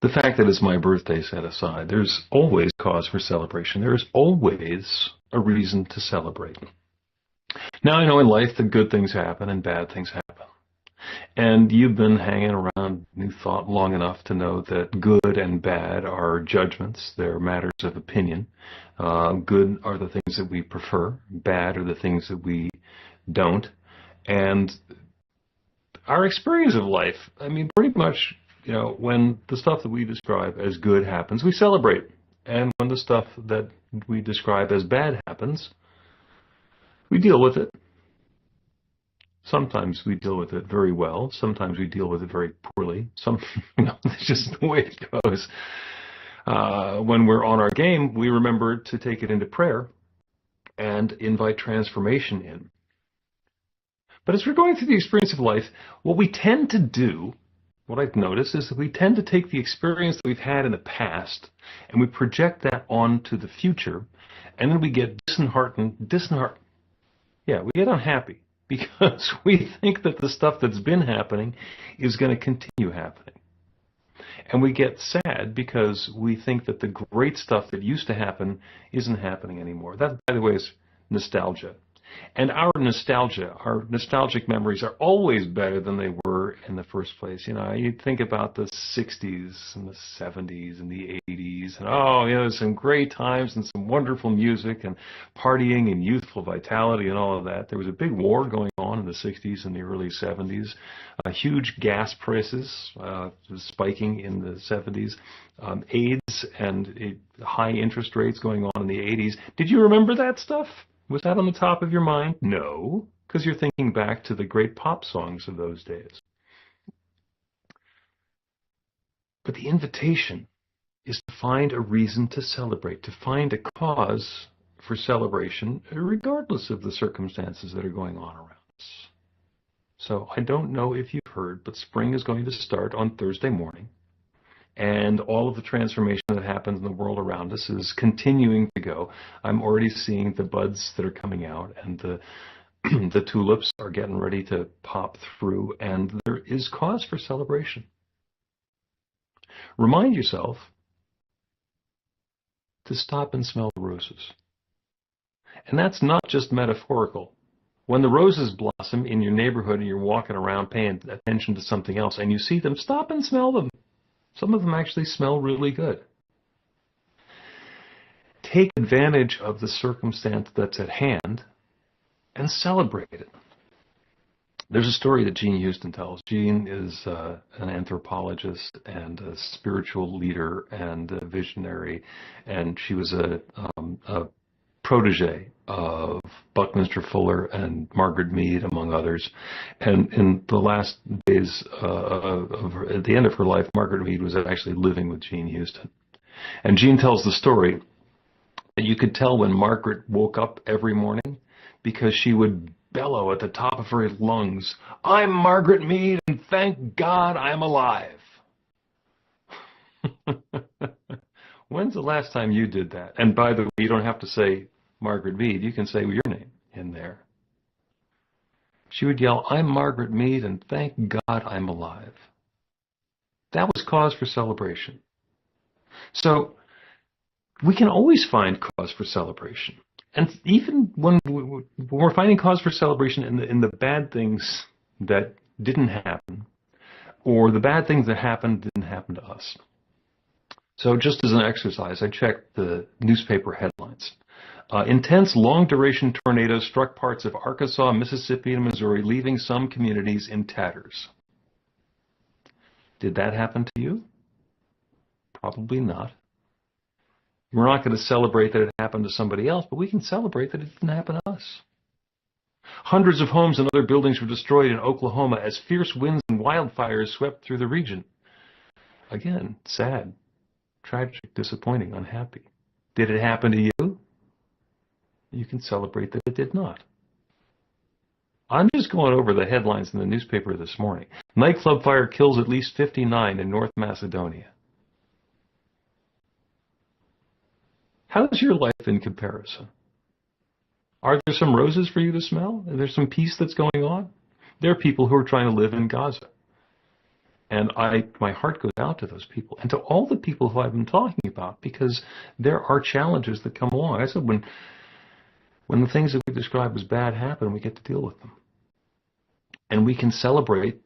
the fact that it's my birthday set aside, there's always cause for celebration. There is always a reason to celebrate. Now, I know in life that good things happen and bad things happen. And you've been hanging around New Thought long enough to know that good and bad are judgments. They're matters of opinion. Good are the things that we prefer. Bad are the things that we don't. And our experience of life, I mean, pretty much, when the stuff that we describe as good happens, we celebrate. And when the stuff that we describe as bad happens, we deal with it. Sometimes we deal with it very well. Sometimes we deal with it very poorly. It's just the way it goes. When we're on our game, we remember to take it into prayer and invite transformation in. But as we're going through the experience of life, what we tend to do, what I've noticed, is that we tend to take the experience that we've had in the past and we project that onto the future, and then we get disheartened. Yeah, we get unhappy because we think that the stuff that's been happening is going to continue happening. And we get sad because we think that the great stuff that used to happen isn't happening anymore. That, by the way, is nostalgia. And our nostalgic memories are always better than they were in the first place. You think about the 60s and the 70s and the 80s, and there's some great times and some wonderful music and partying and youthful vitality and all of that. There was a big war going on in the 60s and the early 70s. Huge gas prices spiking in the 70s. AIDS and high interest rates going on in the 80s. Did you remember that stuff? Was that on the top of your mind? No, because you're thinking back to the great pop songs of those days. But the invitation is to find a reason to celebrate, to find a cause for celebration, regardless of the circumstances that are going on around us. So I don't know if you've heard, but spring is going to start on Thursday morning. And all of the transformation that happens in the world around us is continuing to go. I'm already seeing the buds that are coming out, and the tulips are getting ready to pop through, and there is cause for celebration. Remind yourself to stop and smell the roses. And that's not just metaphorical. When the roses blossom in your neighborhood and you're walking around paying attention to something else and you see them, stop and smell them. Some of them actually smell really good. Take advantage of the circumstance that's at hand and celebrate it. There's a story that Jean Houston tells. Jean is an anthropologist and a spiritual leader and a visionary, and she was a protege of Buckminster Fuller and Margaret Mead, among others. And in the last days at the end of her life, Margaret Mead was actually living with Jean Houston. And Jean tells the story that you could tell when Margaret woke up every morning because she would bellow at the top of her lungs, "I'm Margaret Mead, and thank God I'm alive." When's the last time you did that? And by the way, you don't have to say Margaret Mead. You can say your name in there. She would yell, "I'm Margaret Mead, and thank God I'm alive." That was cause for celebration. So we can always find cause for celebration. And even when we're finding cause for celebration in the bad things that didn't happen, or the bad things that happened didn't happen to us. So just as an exercise, I checked the newspaper headlines. Intense long-duration tornadoes struck parts of Arkansas, Mississippi, and Missouri, leaving some communities in tatters. Did that happen to you? Probably not. We're not going to celebrate that it happened to somebody else, but we can celebrate that it didn't happen to us. Hundreds of homes and other buildings were destroyed in Oklahoma as fierce winds and wildfires swept through the region. Again, sad, tragic, disappointing, unhappy. Did it happen to you? You can celebrate that it did not. I'm just going over the headlines in the newspaper this morning. Nightclub fire kills at least 59 in North Macedonia. How's your life in comparison? Are there some roses for you to smell? Is there some peace that's going on? There are people who are trying to live in Gaza. And my heart goes out to those people and to all the people who I've been talking about, because there are challenges that come along. I said, when the things that we describe as bad happen, we get to deal with them. And we can celebrate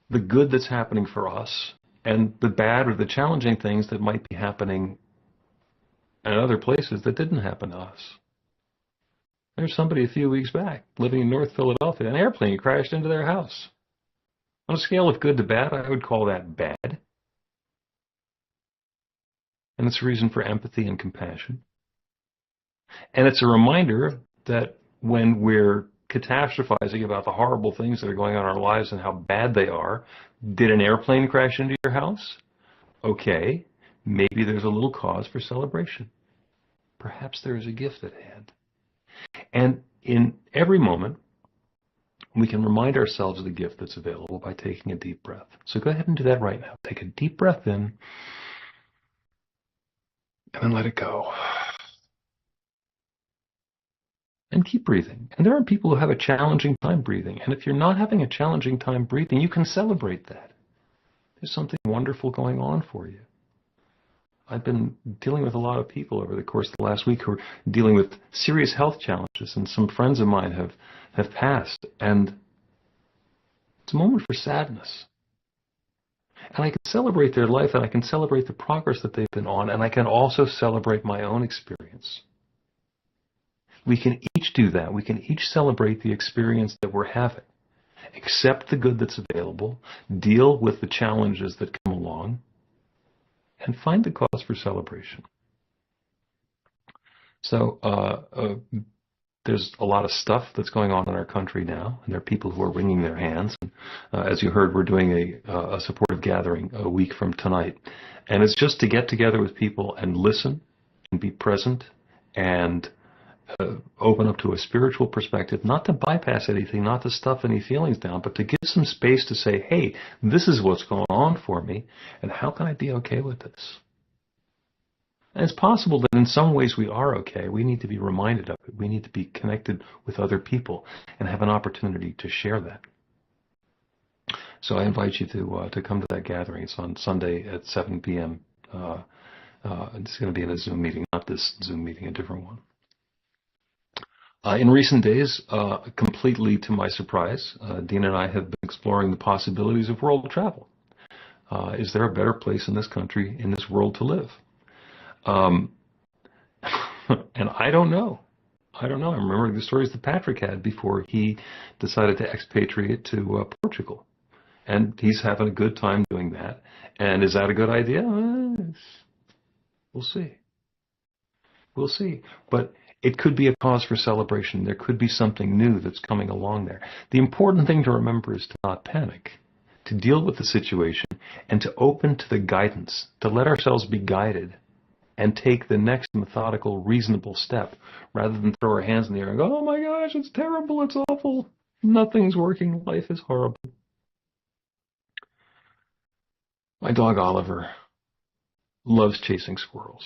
the good that's happening for us and the bad or the challenging things that might be happening in other places that didn't happen to us. There's somebody a few weeks back living in North Philadelphia. An airplane crashed into their house. On a scale of good to bad, I would call that bad. And it's a reason for empathy and compassion. And it's a reminder that when we're catastrophizing about the horrible things that are going on in our lives and how bad they are, did an airplane crash into your house? Okay, maybe there's a little cause for celebration. Perhaps there is a gift at hand. And in every moment, we can remind ourselves of the gift that's available by taking a deep breath. So go ahead and do that right now. Take a deep breath in, and then let it go. And keep breathing. And there are people who have a challenging time breathing. And if you're not having a challenging time breathing, you can celebrate that. There's something wonderful going on for you. I've been dealing with a lot of people over the course of the last week who are dealing with serious health challenges, and some friends of mine have passed. And it's a moment for sadness. And I can celebrate their life, and I can celebrate the progress that they've been on, and I can also celebrate my own experience. We can each do that. We can each celebrate the experience that we're having. Accept the good that's available, deal with the challenges that come along, and find the cause for celebration. So there's a lot of stuff that's going on in our country now, and there are people who are wringing their hands. And, as you heard, we're doing a supportive gathering a week from tonight. And it's just to get together with people and listen and be present and open up to a spiritual perspective, not to bypass anything, not to stuff any feelings down, but to give some space to say, hey, this is what's going on for me, and how can I be okay with this? And it's possible that in some ways we are okay. We need to be reminded of it. We need to be connected with other people and have an opportunity to share that. So I invite you to come to that gathering. It's on Sunday at 7 p.m. It's going to be in a Zoom meeting, not this Zoom meeting, a different one. In recent days, completely to my surprise, Dean and I have been exploring the possibilities of world travel. Is there a better place in this country, in this world to live? And I don't know. I remember the stories that Patrick had before he decided to expatriate to Portugal. And he's having a good time doing that. And is that a good idea? We'll see. We'll see. But it could be a cause for celebration. There could be something new that's coming along there. The important thing to remember is to not panic, to deal with the situation, and to open to the guidance, to let ourselves be guided and take the next methodical, reasonable step, rather than throw our hands in the air and go, oh my gosh, it's terrible, it's awful, nothing's working, life is horrible. My dog Oliver loves chasing squirrels.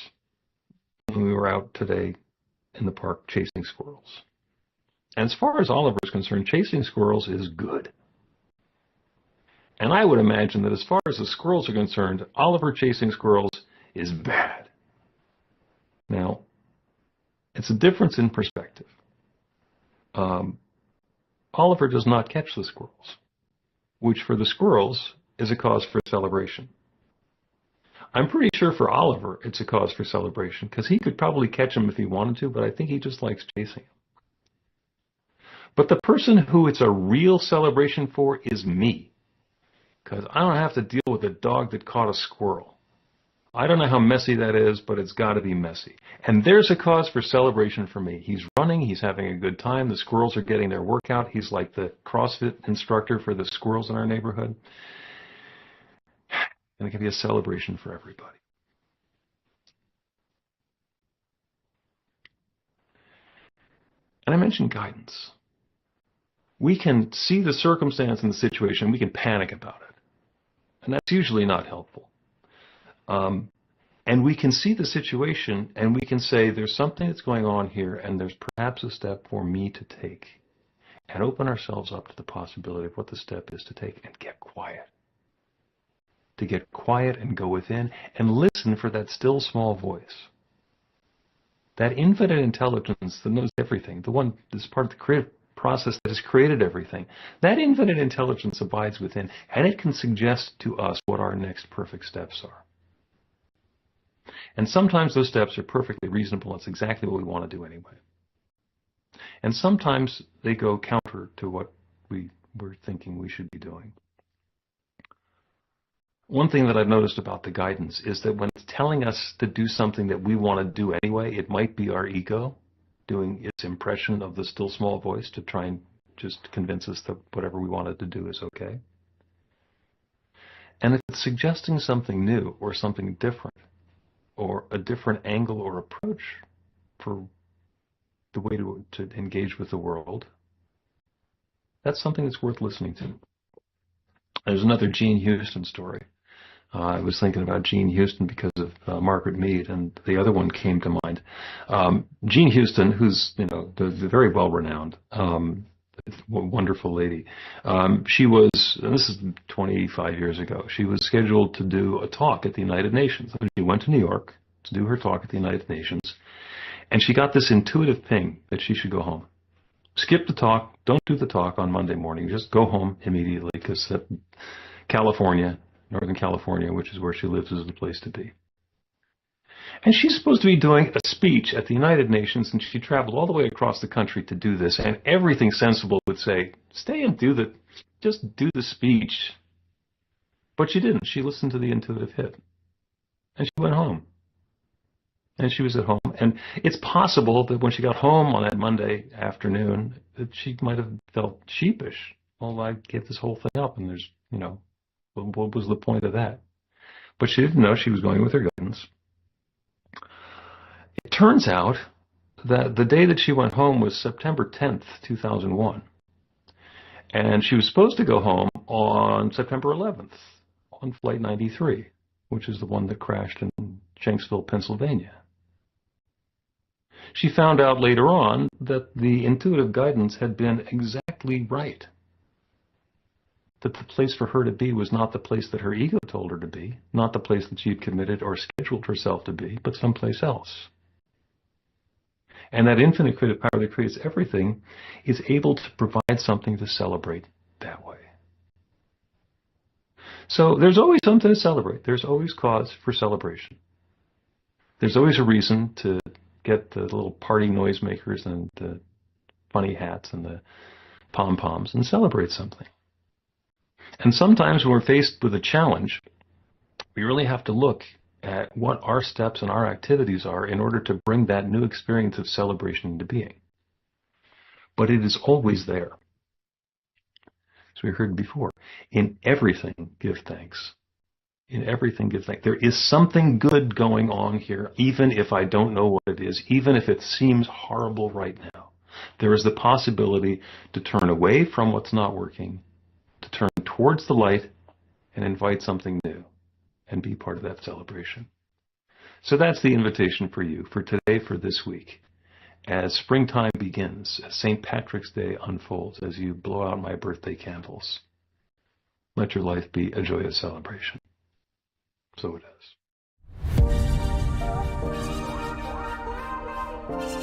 We were out today in the park chasing squirrels. And as far as Oliver is concerned, chasing squirrels is good. And I would imagine that as far as the squirrels are concerned, Oliver chasing squirrels is bad. Now, it's a difference in perspective. Oliver does not catch the squirrels, which for the squirrels is a cause for celebration. I'm pretty sure for Oliver it's a cause for celebration, because he could probably catch him if he wanted to, but I think he just likes chasing him. But the person who it's a real celebration for is me, because I don't have to deal with a dog that caught a squirrel. I don't know how messy that is, but it's got to be messy. And there's a cause for celebration for me. He's running, he's having a good time, the squirrels are getting their workout, he's like the CrossFit instructor for the squirrels in our neighborhood. And it can be a celebration for everybody. And I mentioned guidance. We can see the circumstance and the situation, we can panic about it. And that's usually not helpful. And we can see the situation and we can say, there's something that's going on here, and there's perhaps a step for me to take. And open ourselves up to the possibility of what the step is to take, and get quiet. to get quiet and go within and listen for that still small voice. That infinite intelligence that knows everything, the one that's part of the creative process that has created everything, that infinite intelligence abides within, and it can suggest to us what our next perfect steps are. And sometimes those steps are perfectly reasonable. It's exactly what we want to do anyway. And sometimes they go counter to what we were thinking we should be doing. One thing that I've noticed about the guidance is that when it's telling us to do something that we want to do anyway, it might be our ego doing its impression of the still small voice to try and just convince us that whatever we wanted to do is okay. And if it's suggesting something new or something different or a different angle or approach for the way to engage with the world, that's something that's worth listening to. There's another Gene Houston story. I was thinking about Gene Houston because of Margaret Mead, and the other one came to mind. Gene Houston, who's the very well-renowned, wonderful lady. She was, and this is 25 years ago, she was scheduled to do a talk at the United Nations. She went to New York to do her talk at the United Nations, and she got this intuitive ping that she should go home. Skip the talk. Don't do the talk on Monday morning. Just go home immediately, because Northern California, which is where she lives, is the place to be. And she's supposed to be doing a speech at the United Nations, and she traveled all the way across the country to do this, and everything sensible would say, stay and just do the speech. But she didn't. She listened to the intuitive hit. And she went home. And she was at home. And it's possible that when she got home on that Monday afternoon, that she might have felt sheepish. Well, I gave this whole thing up, and there's, what was the point of that? But she didn't know she was going with her guidance. It turns out that the day that she went home was September 10th, 2001. And she was supposed to go home on September 11th on Flight 93, which is the one that crashed in Shanksville, Pennsylvania. She found out later on that the intuitive guidance had been exactly right. That the place for her to be was not the place that her ego told her to be, not the place that she had committed or scheduled herself to be, but someplace else. And that infinite creative power that creates everything is able to provide something to celebrate that way. So there's always something to celebrate. There's always cause for celebration. There's always a reason to get the little party noisemakers and the funny hats and the pom-poms and celebrate something. And sometimes when we're faced with a challenge, we really have to look at what our steps and our activities are in order to bring that new experience of celebration into being. But it is always there. As we heard before, in everything, give thanks. In everything, give thanks. There is something good going on here, even if I don't know what it is, even if it seems horrible right now. There is the possibility to turn away from what's not working, to turn towards the light and invite something new and be part of that celebration. So that's the invitation for you, for today, for this week. As springtime begins, as St. Patrick's Day unfolds, as you blow out my birthday candles, let your life be a joyous celebration. So it is.